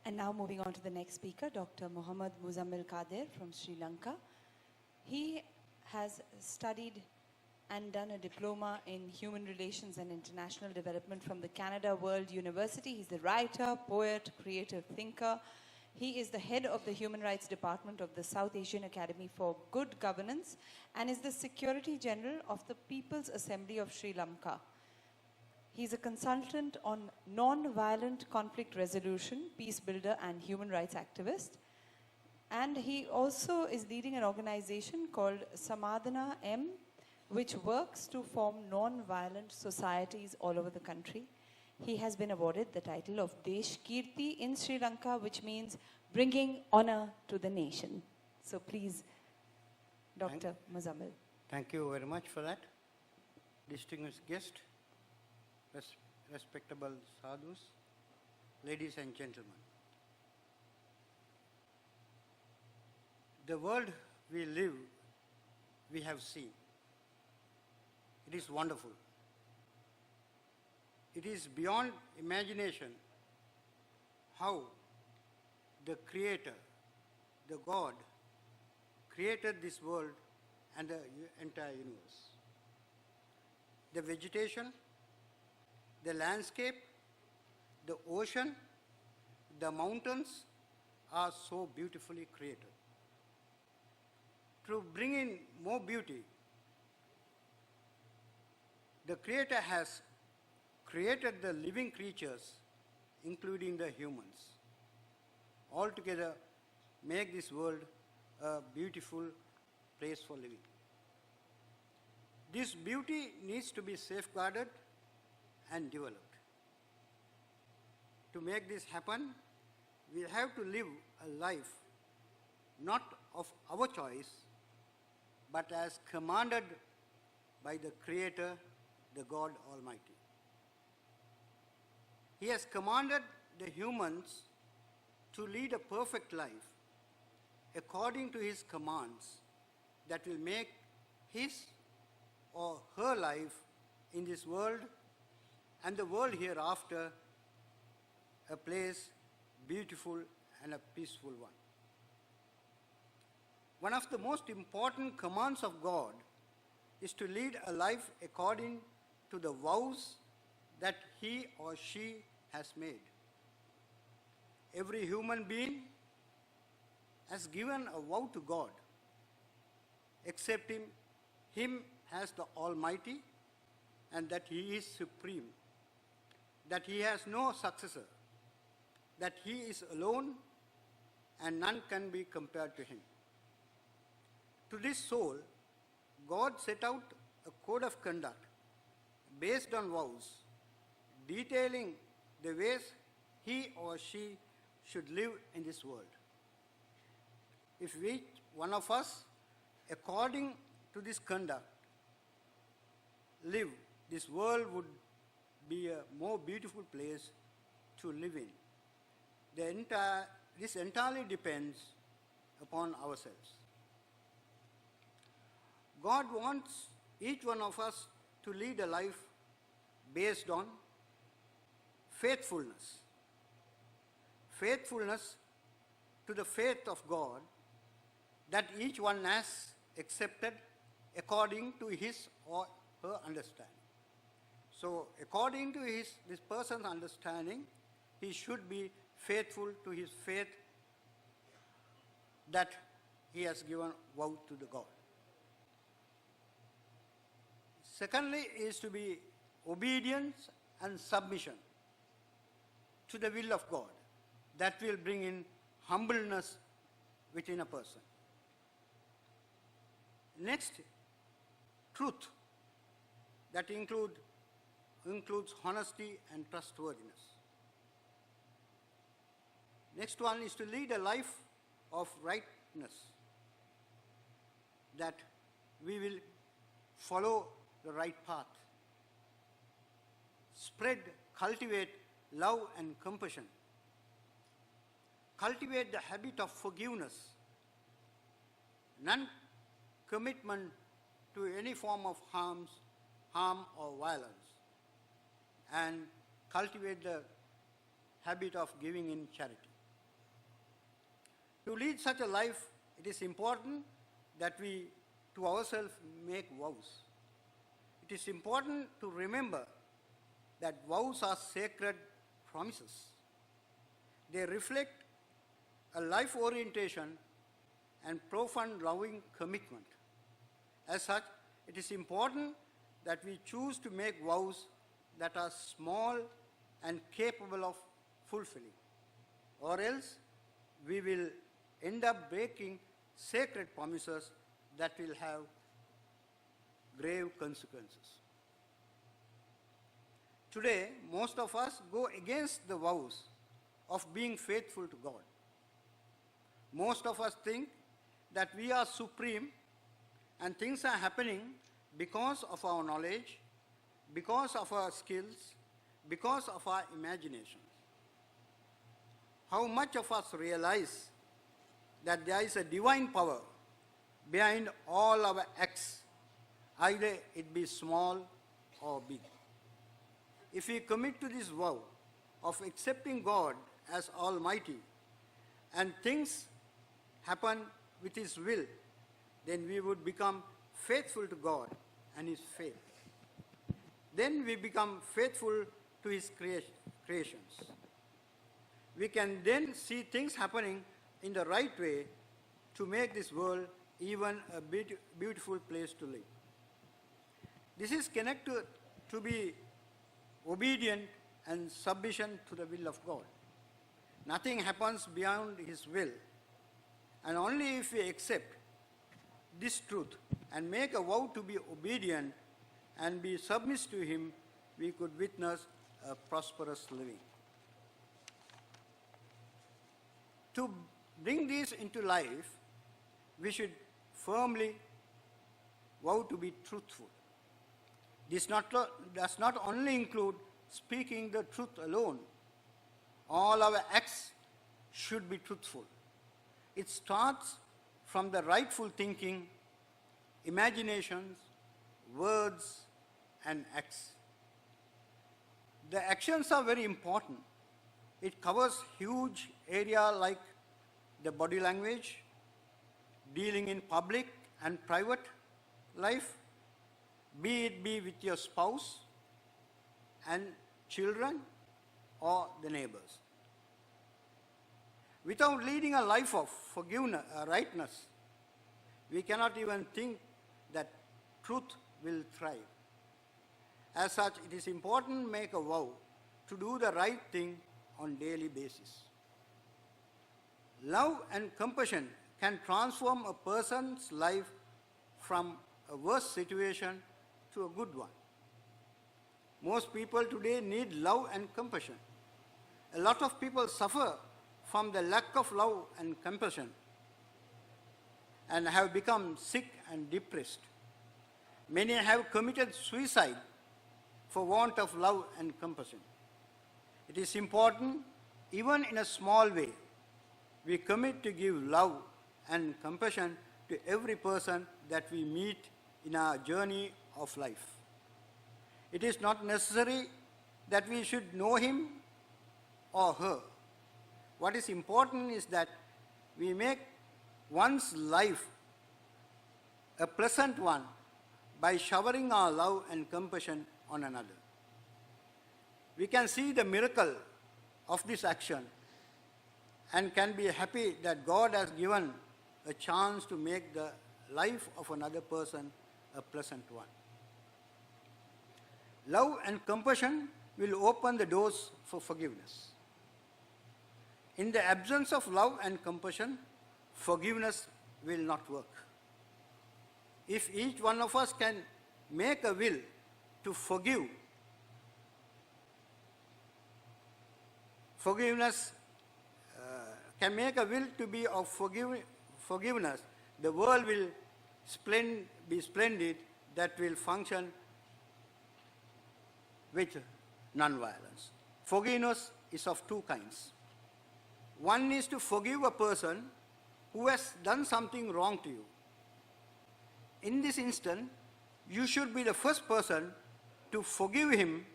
And now moving on to the next speaker, Dr. Muhammed Muzzamil Cader from Sri Lanka. He has studied and done a diploma in human relations and international development from the Canada World University. He's the writer, poet, creative thinker. He is the head of the Human Rights Department of the South Asian Academy for Good Governance and is the Secretary General of the People's Assembly of Sri Lanka. He's a consultant on non-violent conflict resolution, peace builder, and human rights activist. And he also is leading an organization called Samadhana M, which works to form non-violent societies all over the country. He has been awarded the title of Desh Kirti in Sri Lanka, which means bringing honor to the nation. So please, Dr. Muzzamil. Thank you very much for that. Distinguished guest, respectable sadhus, ladies and gentlemen. The world we live, we have seen. It is wonderful. It is beyond imagination how the Creator, the God, created this world and the entire universe. The vegetation, the landscape, the ocean, the mountains are so beautifully created. To bring in more beauty, the Creator has created the living creatures, including the humans. Altogether, make this world a beautiful place for living. This beauty needs to be safeguarded and developed. To make this happen, we have to live a life not of our choice, but as commanded by the Creator, the God Almighty. He has commanded the humans to lead a perfect life according to His commands that will make his or her life in this world and the world hereafter a place beautiful and a peaceful one. One of the most important commands of God is to lead a life according to the vows that he or she has made. Every human being has given a vow to God, accepting Him as the Almighty and that He is supreme, that He has no successor, that He is alone and none can be compared to Him. To this soul, God set out a code of conduct based on vows, detailing the ways he or she should live in this world. If each one of us, according to this conduct, live, this world would be a more beautiful place to live in. This entirely depends upon ourselves. God wants each one of us to lead a life based on faithfulness. Faithfulness to the faith of God that each one has accepted according to his or her understanding. So according to this person's understanding, he should be faithful to his faith that he has given vow to the God. Secondly is to be obedience and submission to the will of God. That will bring in humbleness within a person. Next, truth. That includes honesty and trustworthiness. Next one is to lead a life of rightness, that we will follow the right path. Spread, cultivate love and compassion. Cultivate the habit of forgiveness, non-commitment to any form of harm or violence, and cultivate the habit of giving in charity. To lead such a life, it is important that we, to ourselves, make vows. It is important to remember that vows are sacred promises. They reflect a life orientation and profound loving commitment. As such, it is important that we choose to make vows that are small and capable of fulfilling, or else we will end up breaking sacred promises that will have grave consequences. Today, most of us go against the vows of being faithful to God. Most of us think that we are supreme and things are happening because of our knowledge, because of our skills, because of our imagination. How much of us realize that there is a divine power behind all our acts, either it be small or big? If we commit to this vow of accepting God as Almighty and things happen with His will, then we would become faithful to God and His faith. Then we become faithful to His creations. We can then see things happening in the right way to make this world even a beautiful place to live. This is connected to be obedient and submission to the will of God. Nothing happens beyond His will, and only if we accept this truth and make a vow to be obedient and be submissive to Him, we could witness a prosperous living. To bring this into life, we should firmly vow to be truthful. This does not only include speaking the truth alone. All our acts should be truthful. It starts from the rightful thinking, imaginations, words, and acts. The actions are very important. It covers huge area like the body language, dealing in public and private life, be it be with your spouse and children or the neighbors. Without leading a life of forgiveness, rightness, we cannot even think that truth will thrive. As such, it is important to make a vow to do the right thing on daily basis. Love and compassion can transform a person's life from a worse situation to a good one. Most people today need love and compassion. A lot of people suffer from the lack of love and compassion and have become sick and depressed. Many have committed suicide for want of love and compassion. It is important, even in a small way, we commit to give love and compassion to every person that we meet in our journey of life. It is not necessary that we should know him or her. What is important is that we make one's life a pleasant one by showering our love and compassion on another. We can see the miracle of this action and can be happy that God has given a chance to make the life of another person a pleasant one. Love and compassion will open the doors for forgiveness. In the absence of love and compassion, forgiveness will not work. If each one of us can make a will to forgive, can make a will to be of forgiveness, the world will be splendid, that will function with non-violence. Forgiveness is of two kinds. One is to forgive a person who has done something wrong to you. In this instant, you should be the first person to forgive him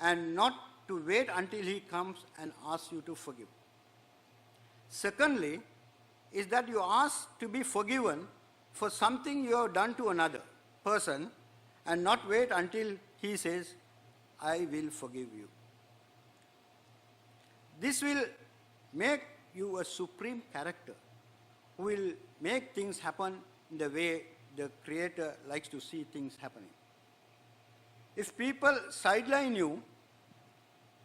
and not to wait until he comes and asks you to forgive. Secondly, is that you ask to be forgiven for something you have done to another person and not wait until he says, I will forgive you. This will make you a supreme character who will make things happen in the way the Creator likes to see things happening. If people sideline you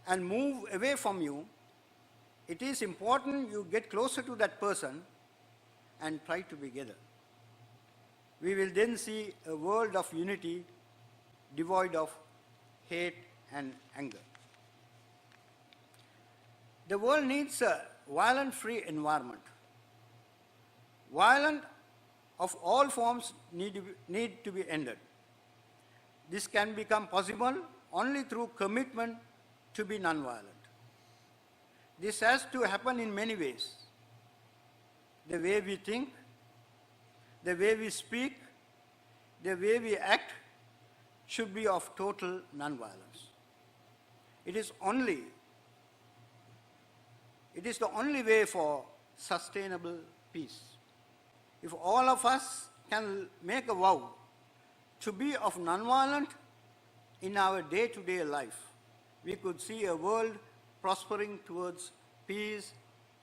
and move away from you, it is important you get closer to that person and try to be together. We will then see a world of unity devoid of hate and anger. The world needs a violent-free environment. Violence of all forms need to be ended. This can become possible only through commitment to be non-violent. This has to happen in many ways. The way we think, the way we speak, the way we act should be of total non-violence. It is the only way for sustainable peace. If all of us can make a vow to be of non-violent in our day-to-day life, we could see a world prospering towards peace,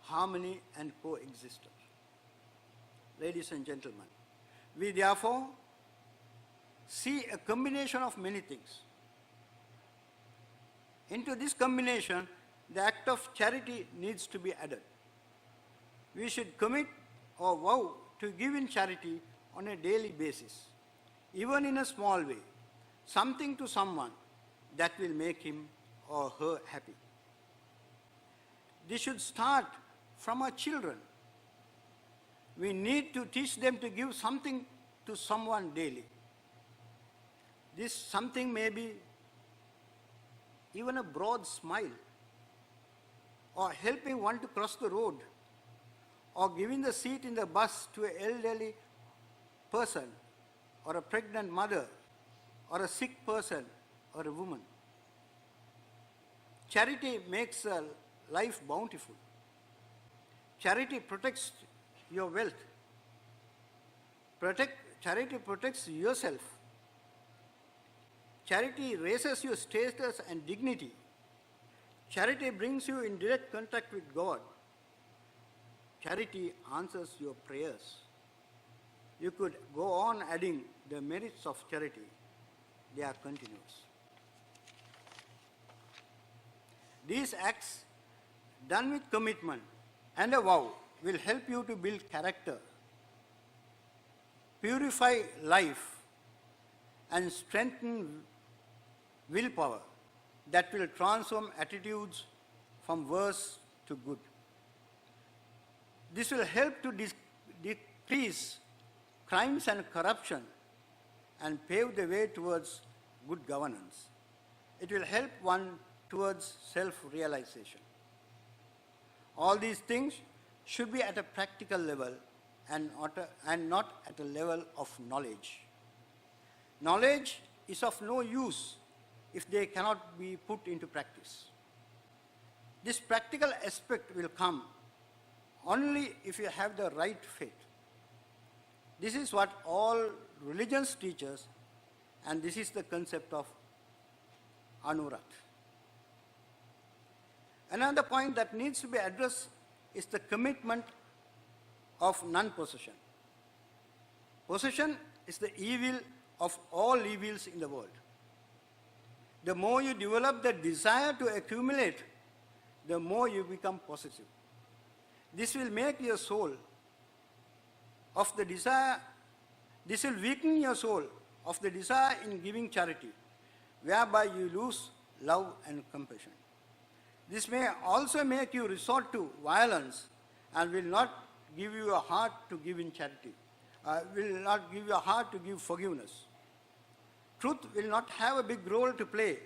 harmony, and coexistence. Ladies and gentlemen, we therefore see a combination of many things. Into this combination, the act of charity needs to be added. We should commit or vow to give in charity on a daily basis, even in a small way, something to someone that will make him or her happy. This should start from our children. We need to teach them to give something to someone daily. This something may be even a broad smile, or helping one to cross the road, or giving the seat in the bus to an elderly person, or a pregnant mother, or a sick person, or a woman. Charity makes a life bountiful. Charity protects your wealth. Charity protects yourself. Charity raises your status and dignity. Charity brings you in direct contact with God. Charity answers your prayers. You could go on adding the merits of charity. They are continuous. These acts, done with commitment and a vow, will help you to build character, purify life, and strengthen willpower that will transform attitudes from worse to good. This will help to decrease crimes and corruption and pave the way towards good governance. It will help one towards self-realization. All these things should be at a practical level and not at a level of knowledge. Knowledge is of no use if they cannot be put into practice. This practical aspect will come only if you have the right faith. This is what all religions teach us, and this is the concept of Anuvrat. Another point that needs to be addressed is the commitment of non-possession. Possession is the evil of all evils in the world. The more you develop the desire to accumulate, the more you become possessive. This will make your soul of the desire, this will weaken your soul of the desire in giving charity, whereby you lose love and compassion. This may also make you resort to violence and will not give you a heart to give in charity, will not give you a heart to give forgiveness. Truth will not have a big role to play,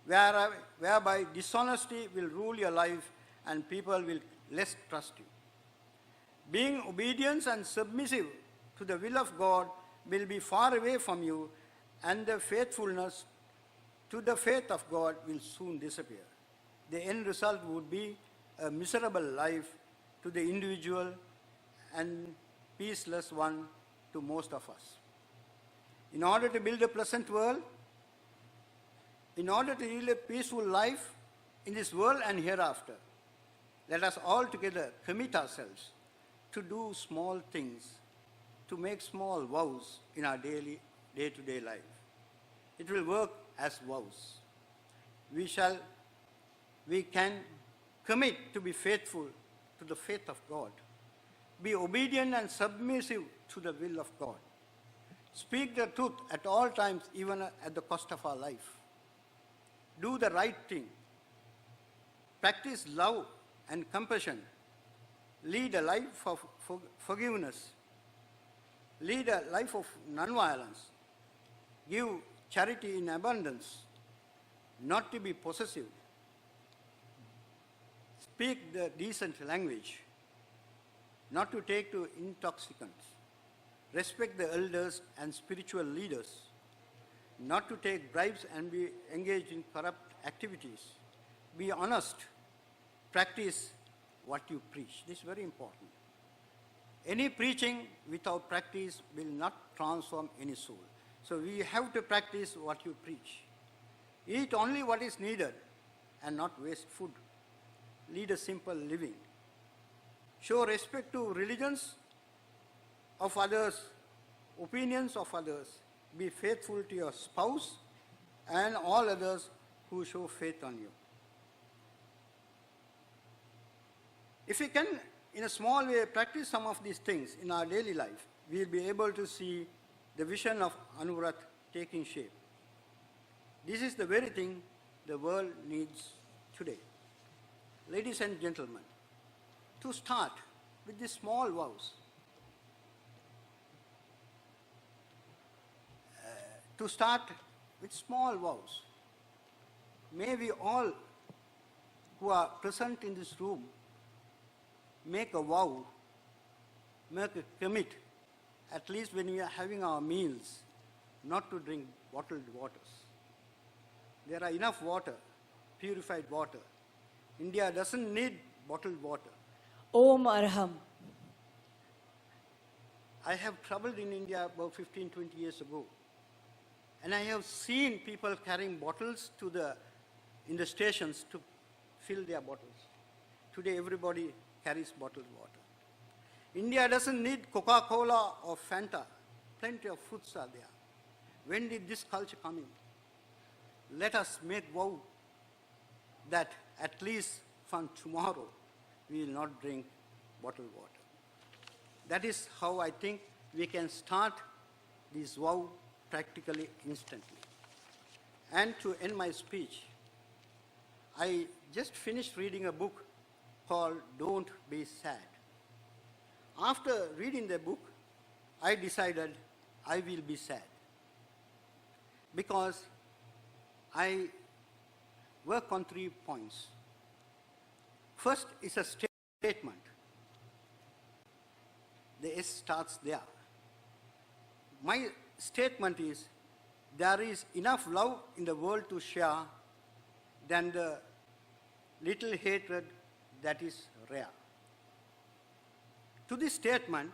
whereby dishonesty will rule your life and people will less trust you. Being obedient and submissive to the will of God will be far away from you, and the faithfulness to the faith of God will soon disappear. The end result would be a miserable life to the individual and peaceless one to most of us. In order to build a pleasant world, in order to live a peaceful life in this world and hereafter, let us all together commit ourselves to do small things, to make small vows in our daily, day-to-day life. It will work as vows. We can commit to be faithful to the faith of God, be obedient and submissive to the will of God, speak the truth at all times, even at the cost of our life, do the right thing, practice love and compassion, lead a life of forgiveness, lead a life of non-violence, give charity in abundance, not to be possessive, speak the decent language, not to take to intoxicants, respect the elders and spiritual leaders, not to take bribes and be engaged in corrupt activities, be honest, practice what you preach. This is very important. Any preaching without practice will not transform any soul. So we have to practice what you preach. Eat only what is needed and not waste food. Lead a simple living. Show respect to religions of others, opinions of others. Be faithful to your spouse and all others who show faith on you. If we can, in a small way, practice some of these things in our daily life, we will be able to see the vision of Anuvrat taking shape. This is the very thing the world needs today. Ladies and gentlemen, to start with these small vows, may we all who are present in this room make a vow, make a commit, at least when we are having our meals, not to drink bottled waters. There are enough water, purified water. India doesn't need bottled water. Om Arham. I have traveled in India about 15, 20 years ago, and I have seen people carrying bottles in the stations to fill their bottles. Today everybody carries bottled water. India doesn't need Coca-Cola or Fanta. Plenty of fruits are there. When did this culture come in? Let us make vow that at least from tomorrow we will not drink bottled water. That is how I think we can start this vow practically instantly. And to end my speech, I just finished reading a book called Don't Be Sad. After reading the book, I decided I will be sad, because I work on 3 points. First is a statement. The S starts there. My statement is, there is enough love in the world to share than the little hatred that is rare. To this statement,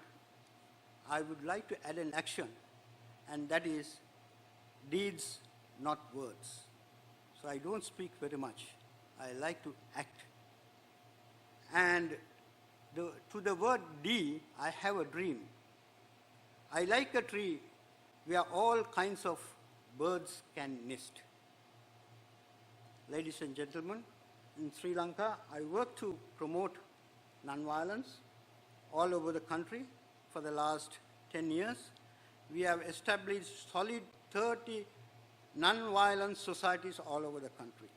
I would like to add an action, and that is deeds, not words. So I don't speak very much. I like to act. And to the word D, I have a dream. I like a tree where all kinds of birds can nest. Ladies and gentlemen, in Sri Lanka, I work to promote non-violence all over the country for the last 10 years. We have established solid 30 non-violent societies all over the country.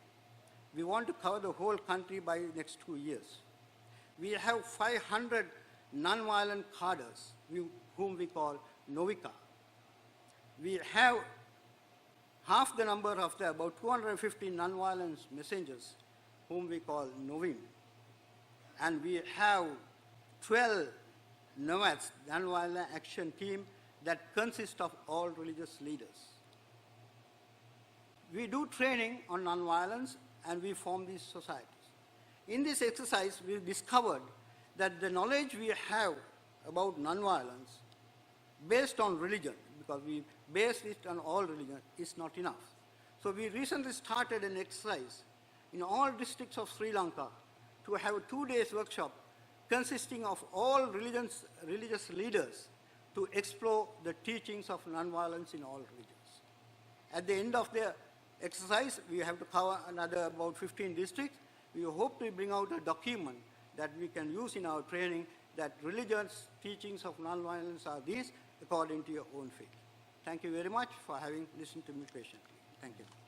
We want to cover the whole country by the next 2 years. We have 500 non-violent cadres, whom we call Novika. We have half the number of about 250 non-violent messengers, whom we call Novim. And we have 12 nomads, non-violent action team, that consists of all religious leaders. We do training on non-violence, and we form these societies. In this exercise, we discovered that the knowledge we have about nonviolence based on religion, because we based it on all religion, is not enough. So we recently started an exercise in all districts of Sri Lanka to have a 2-day workshop consisting of all religious leaders to explore the teachings of nonviolence in all religions. At the end of the exercise, we have to cover another about 15 districts. We hope to bring out a document that we can use in our training, that religious teachings of nonviolence are these according to your own faith. Thank you very much for having listened to me patiently. Thank you.